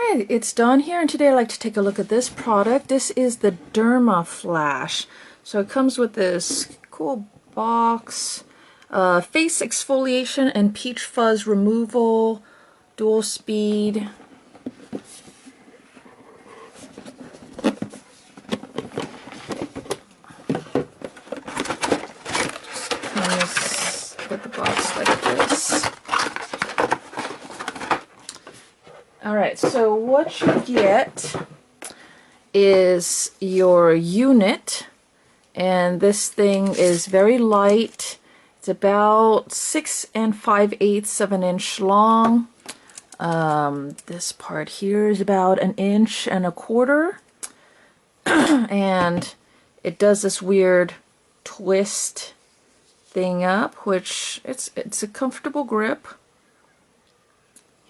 Alright, it's done here, and today I'd like to take a look at this product. This is the DERMAFLASH. So it comes with this cool box, face exfoliation and peach fuzz removal, dual speed. Just put the box like this. Alright, so what you get is your unit, and this thing is very light. It's about 6 5/8 of an inch long. This part here is about 1.25 inches. And it does this weird twist thing up, which it's a comfortable grip.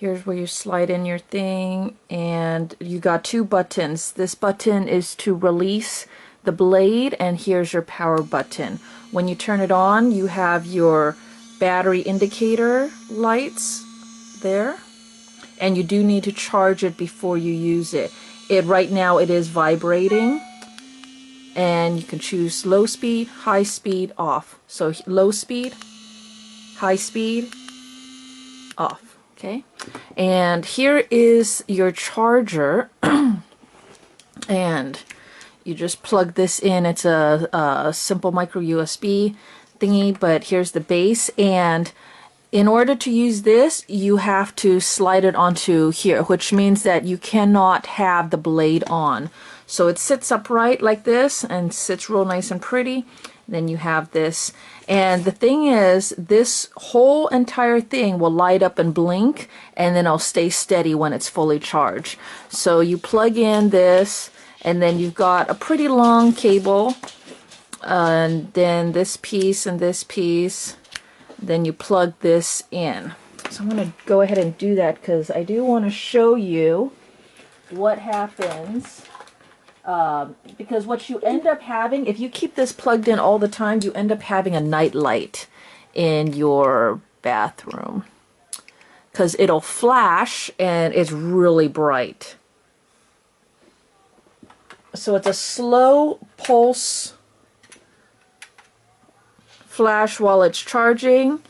Here's where you slide in your thing, and you got 2 buttons. This button is to release the blade, and here's your power button. When you turn it on, you have your battery indicator lights there, and you do need to charge it before you use it. Right now it is vibrating, and you can choose low speed, high speed, off. So low speed, high speed, off. Okay, and here is your charger, and you just plug this in. It's a simple micro USB thingy, but here's the base, and in order to use this, you have to slide it onto here, which means that you cannot have the blade on. So it sits upright like this and sits real nice and pretty. Then you have this, and the thing is, this whole entire thing will light up and blink, and then it'll stay steady when it's fully charged. So you plug in this, and then you've got a pretty long cable, and then this piece and this piece, then you plug this in. So I'm going to go ahead and do that because I do want to show you what happens. Because what you end up having, if you keep this plugged in all the time, you end up having a night light in your bathroom. Because it'll flash and it's really bright. So it's a slow pulse flash while it's charging.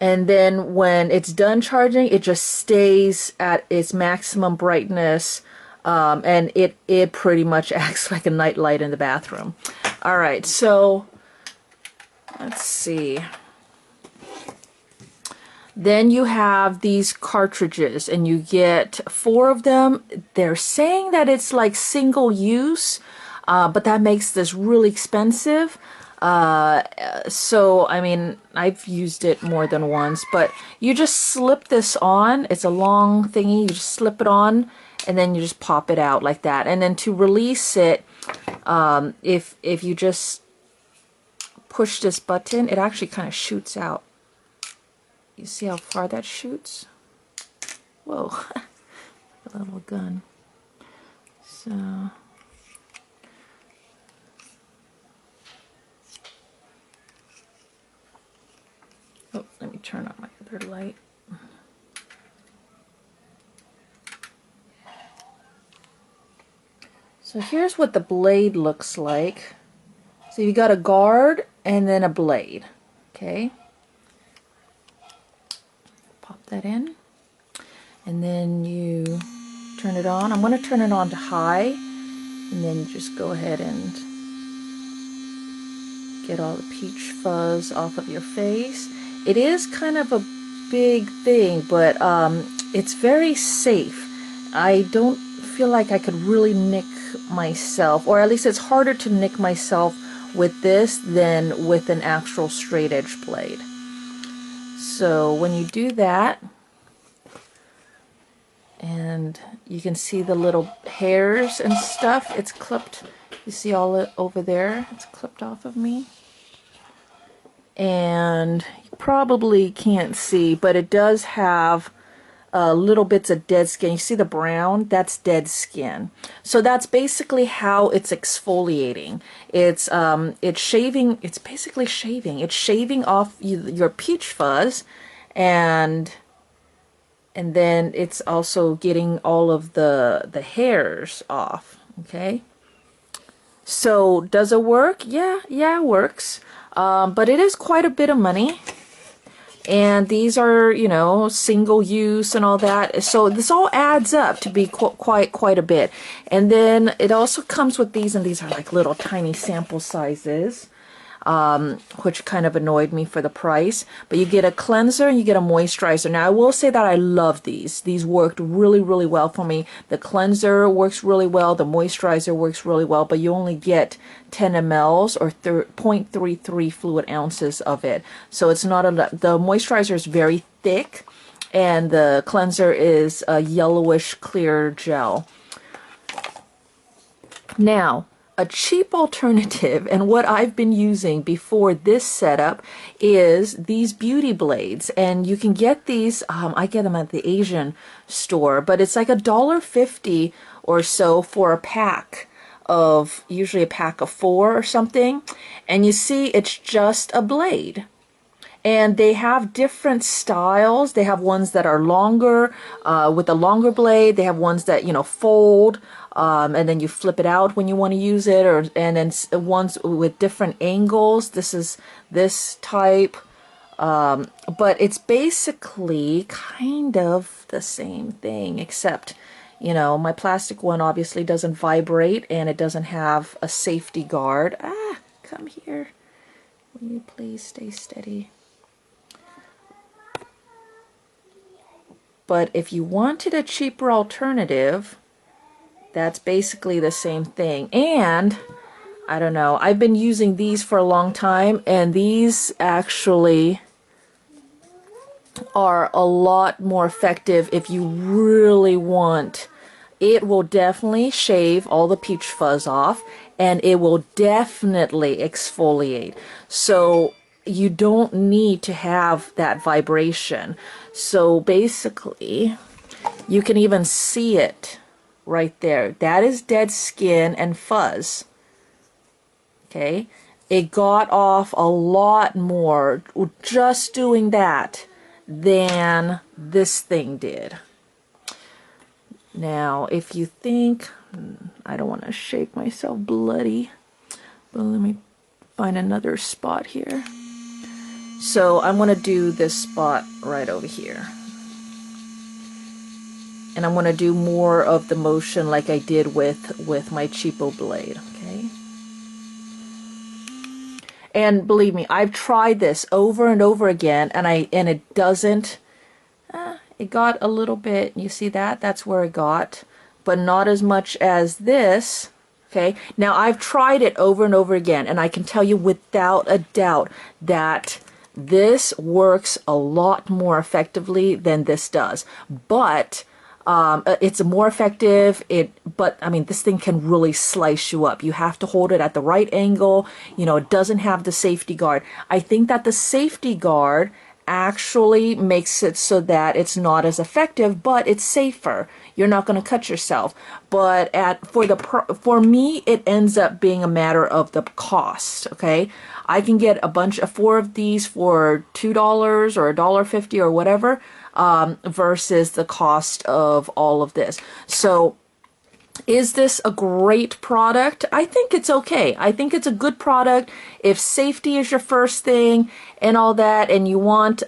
And then when it's done charging, it just stays at its maximum brightness. And it pretty much acts like a night light in the bathroom. Alright, so let's see. Then you have these cartridges, and you get 4 of them. They're saying that it's like single use, but that makes this really expensive. So, I mean, I've used it more than once, but you just slip this on. It's a long thingy. You just slip it on, and then you just pop it out like that. And then to release it, if you just push this button, it actually kind of shoots out. You see how far that shoots? Whoa, a little gun. So, oh, let me turn on my other light. So here's what the blade looks like. So you got a guard and then a blade. Okay. Pop that in. And then you turn it on. I'm going to turn it on to high. And then you just go ahead and get all the peach fuzz off of your face. It is kind of a big thing, but it's very safe. I don't feel like I could really nick myself, or at least it's harder to nick myself with this than with an actual straight edge blade. So when you do that, and you can see the little hairs and stuff, it's clipped. You see all it over there? It's clipped off of me. And you probably can't see, but it does have little bits of dead skin. You see the brown? That's dead skin. So that's basically how it's exfoliating. It's shaving. It's basically shaving. It's shaving off your peach fuzz, and And then it's also getting all of the hairs off. Okay. So does it work? Yeah, it works. But it is quite a bit of money. And these are, you know, single use and all that. So this all adds up to be quite a bit. And then it also comes with these, and these are like little tiny sample sizes. Which kind of annoyed me for the price. But you get a cleanser and you get a moisturizer. Now, I will say that I love these. These worked really, really well for me. The cleanser works really well. The moisturizer works really well. But you only get 10 mLs or 0.33 fluid ounces of it. So it's not a lot. The moisturizer is very thick. And the cleanser is a yellowish clear gel. Now, a cheap alternative, and what I've been using before this setup, is these beauty blades. And you can get these, I get them at the Asian store, but it's like $1.50 or so for a pack of, usually a pack of 4 or something. And you see, it's just a blade. And they have different styles. They have ones that are longer, with a longer blade. They have ones that, you know, fold, and then you flip it out when you want to use it, and then ones with different angles. This is this type, but it's basically kind of the same thing, except, you know, my plastic one obviously doesn't vibrate, and it doesn't have a safety guard. Ah, come here. Will you please stay steady? But if you wanted a cheaper alternative, that's basically the same thing. And I don't know, I've been using these for a long time, and these actually are a lot more effective if you really want. It will definitely shave all the peach fuzz off, and it will definitely exfoliate. So you don't need to have that vibration. So basically, you can even see it right there. That is dead skin and fuzz. Okay, it got off a lot more just doing that than this thing did. Now, if you think, I don't want to shake myself bloody, but let me find another spot here. So I'm going to do this spot right over here. And I'm going to do more of the motion like I did with my cheapo blade, okay? And believe me, I've tried this over and over again, and it doesn't, it got a little bit, you see that? That's where it got, but not as much as this. Okay, now I've tried it over and over again, and I can tell you without a doubt that this works a lot more effectively than this does. But it's more effective. But I mean, this thing can really slice you up. You have to hold it at the right angle. You know, it doesn't have the safety guard. I think that the safety guard actually makes it so that it's not as effective, but it's safer. You're not going to cut yourself. But for me, it ends up being a matter of the cost. Okay, I can get a bunch of 4 of these for $2 or $1.50 or whatever, versus the cost of all of this. So, is this a great product? I think it's okay. I think it's a good product. If safety is your first thing and all that, and you want,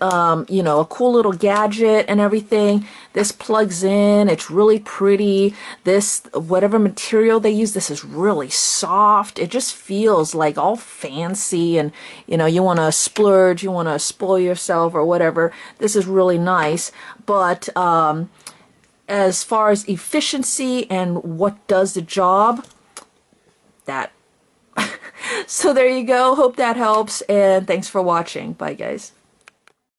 you know, a cool little gadget and everything, this plugs in. It's really pretty. This, whatever material they use, this is really soft. It just feels like all fancy, and, you know, you want to splurge, you want to spoil yourself or whatever. This is really nice. But, as far as efficiency and what does the job, that. So there you go. Hope that helps, and thanks for watching. Bye, guys.